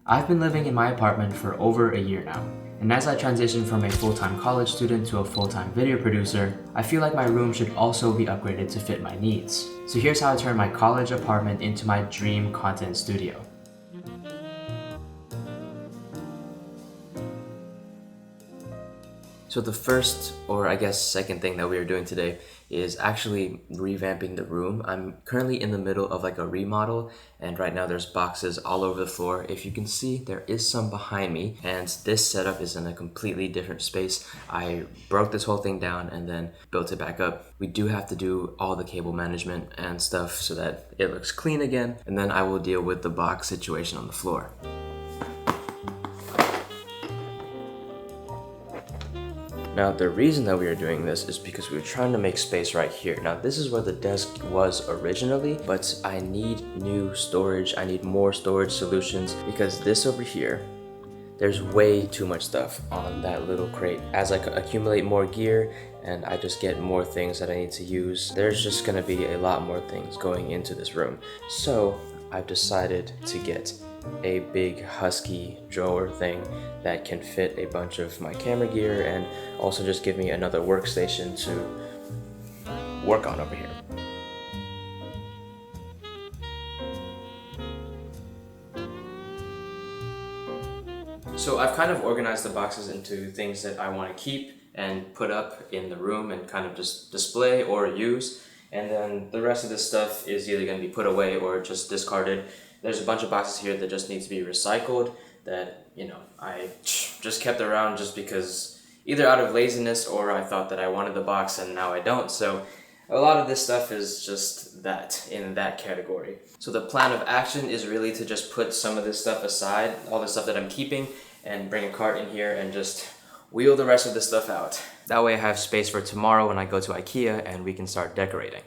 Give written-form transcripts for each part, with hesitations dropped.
I've been living in my apartment for over a year now, and as I transition from a full-time college student to a full-time video producer, I feel like my room should also be upgraded to fit my needs. So here's how I turned my college apartment into my dream content studio. So the first, or I guess second thing that we are doing today is actually revamping the room. I'm currently in the middle of like a remodel, and right now there's boxes all over the floor. If you can see, there is some behind me, and this setup is in a completely different space. I broke this whole thing down and then built it back up. We do have to do all the cable management and stuff so that it looks clean again, and then I will deal with the box situation on the floor. Now, the reason that we are doing this is because we were trying to make space right here. Now, this is where the desk was originally, but I need new storage. I need more storage solutions because this over here, there's way too much stuff on that little crate. As I accumulate more gear and I just get more things that I need to use, there's just gonna be a lot more things going into this room. So I've decided to get a big husky drawer thing that can fit a bunch of my camera gear and also just give me another workstation to work on over here. So I've kind of organized the boxes into things that I want to keep and put up in the room and kind of just display or use, and then the rest of this stuff is either going to be put away or just discarded. There's a bunch of boxes here that just need to be recycled that, you know, I just kept around just because either out of laziness or I thought that I wanted the box and now I don't. So a lot of this stuff is just that, in that category. So the plan of action is really to just put some of this stuff aside, all the stuff that I'm keeping, and bring a cart in here and just wheel the rest of this stuff out. That way I have space for tomorrow when I go to IKEA and we can start decorating.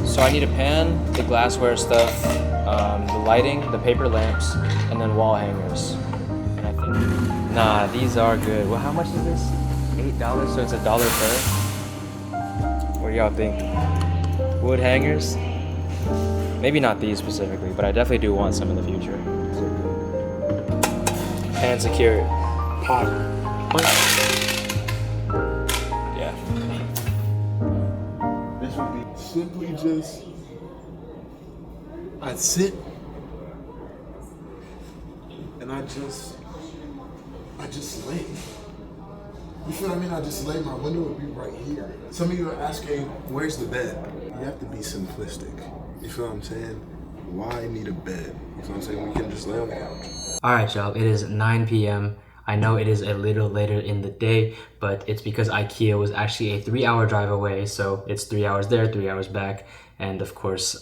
So I need a pan, the glassware stuff, the lighting, the paper lamps, and then wall hangers. And I think, nah, these are good. Well, how much is this? $8, so it's $1 per. What do y'all think? Wood hangers? Maybe not these specifically, but I definitely do want some in the future. And secure it. Yeah. This would be simply just, I'd sit and I just lay. You feel what I mean? I just lay, my window would be right here. Some of you are asking, where's the bed? You have to be simplistic. You feel what I'm saying? Why need a bed? You feel what I'm saying? We can just lay on the couch. Alright y'all, it is 9 p.m. I know it is a little later in the day, but it's because IKEA was actually a 3-hour drive away, so it's 3 hours there, 3 hours back, and of course,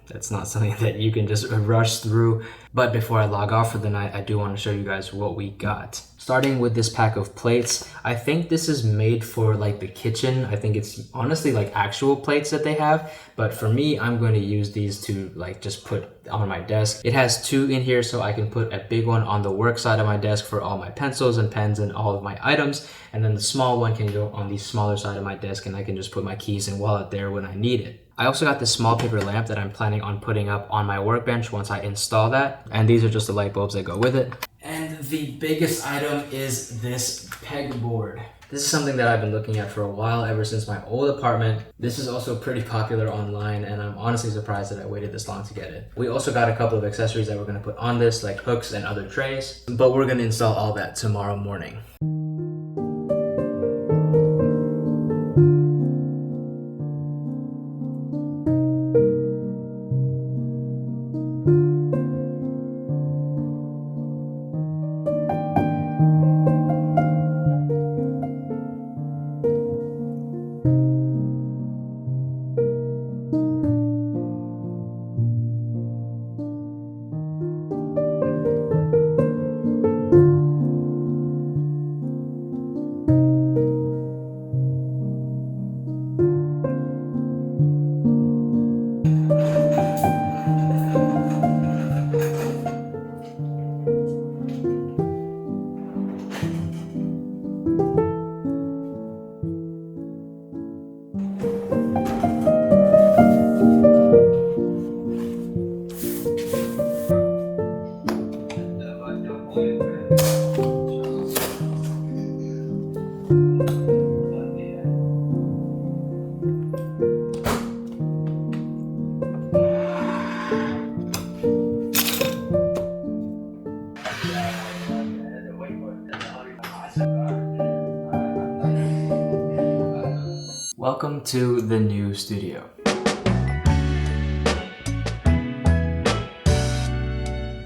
that's not something that you can just rush through. But before I log off for the night, I do want to show you guys what we got. Starting with this pack of plates, I think this is made for like the kitchen. I think it's honestly like actual plates that they have, but for me, I'm going to use these to like just put on my desk. It has 2 in here, so I can put a big one on the work side of my desk for all my pencils and pens and all of my items, and then the small one can go on the smaller side of my desk and I can just put my keys and wallet there when I need it. I also got this small paper lamp that I'm planning on putting up on my workbench once I install that, and these are just the light bulbs that go with it. And the biggest item is this pegboard. This is something that I've been looking at for a while, ever since my old apartment. This is also pretty popular online, and I'm honestly surprised that I waited this long to get it. We also got a couple of accessories that we're gonna put on this, like hooks and other trays, but we're gonna install all that tomorrow morning. Welcome to the new studio.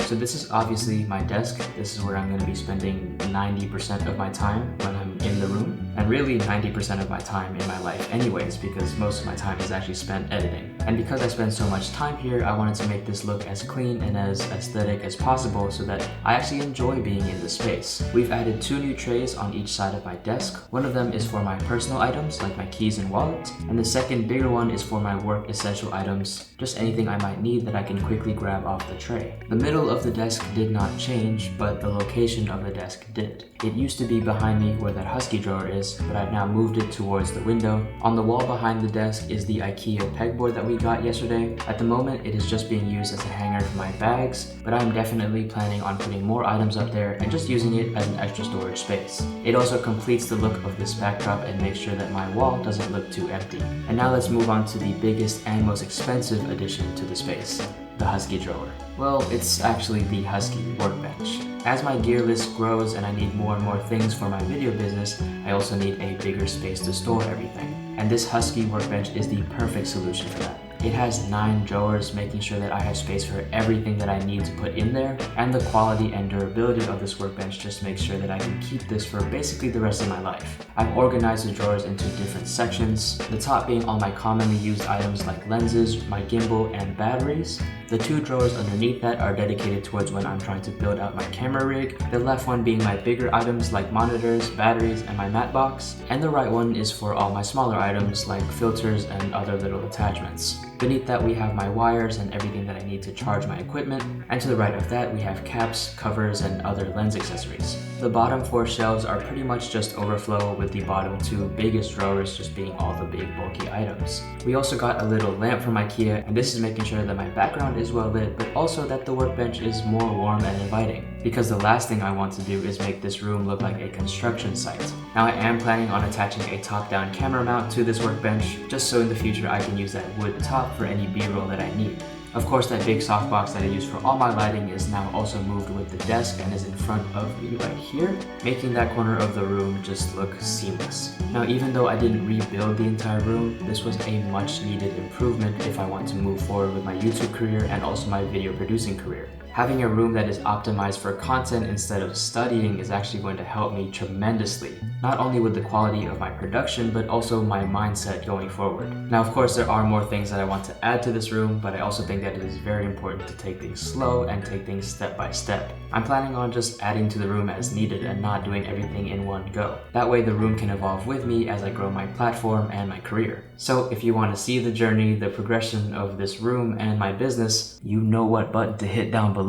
So this is obviously my desk. This is where I'm going to be spending 90% of my time when I'm in the room, and really 90% of my time in my life anyways, because most of my time is actually spent editing. And because I spend so much time here, I wanted to make this look as clean and as aesthetic as possible so that I actually enjoy being in the space. We've added 2 new trays on each side of my desk. One of them is for my personal items like my keys and wallet, and the second bigger one is for my work essential items, just anything I might need that I can quickly grab off the tray. The middle of the desk did not change, but the location of the desk did. It used to be behind me where that husky drawer is, but I've now moved it towards the window. On the wall behind the desk is the IKEA pegboard that we got yesterday. At the moment, it is just being used as a hanger for my bags, but I'm definitely planning on putting more items up there and just using it as an extra storage space. It also completes the look of this backdrop and makes sure that my wall doesn't look too empty. And now let's move on to the biggest and most expensive addition to the space, the husky drawer. Well, it's actually the husky workbench. As my gear list grows and I need more and more things for my video business, I also need a bigger space to store everything. And this husky workbench is the perfect solution for that. It has 9 drawers, making sure that I have space for everything that I need to put in there, and the quality and durability of this workbench just makes sure that I can keep this for basically the rest of my life. I've organized the drawers into different sections, the top being all my commonly used items like lenses, my gimbal, and batteries. The 2 drawers underneath that are dedicated towards when I'm trying to build out my camera rig, the left one being my bigger items like monitors, batteries, and my matte box, and the right one is for all my smaller items like filters and other little attachments. Beneath that we have my wires and everything that I need to charge my equipment, and to the right of that we have caps, covers, and other lens accessories. The bottom 4 shelves are pretty much just overflow, with the bottom 2 biggest drawers just being all the big bulky items. We also got a little lamp from IKEA, and this is making sure that my background is well lit, but also that the workbench is more warm and inviting, because the last thing I want to do is make this room look like a construction site. Now I am planning on attaching a top-down camera mount to this workbench, just so in the future I can use that wood top for any B-roll that I need. Of course, that big softbox that I use for all my lighting is now also moved with the desk and is in front of me right here, making that corner of the room just look seamless. Now, even though I didn't rebuild the entire room, this was a much needed improvement if I want to move forward with my YouTube career and also my video producing career. Having a room that is optimized for content instead of studying is actually going to help me tremendously, not only with the quality of my production, but also my mindset going forward. Now, of course, there are more things that I want to add to this room, but I also think that it is very important to take things slow and take things step by step. I'm planning on just adding to the room as needed and not doing everything in one go. That way the room can evolve with me as I grow my platform and my career. So if you want to see the journey, the progression of this room and my business, you know what button to hit down below.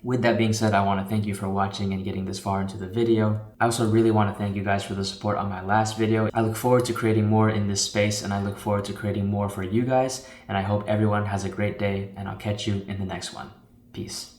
With that being said, I want to thank you for watching and getting this far into the video. I also really want to thank you guys for the support on my last video. I look forward to creating more in this space, and I look forward to creating more for you guys, and I hope everyone has a great day, and I'll catch you in the next one. Peace.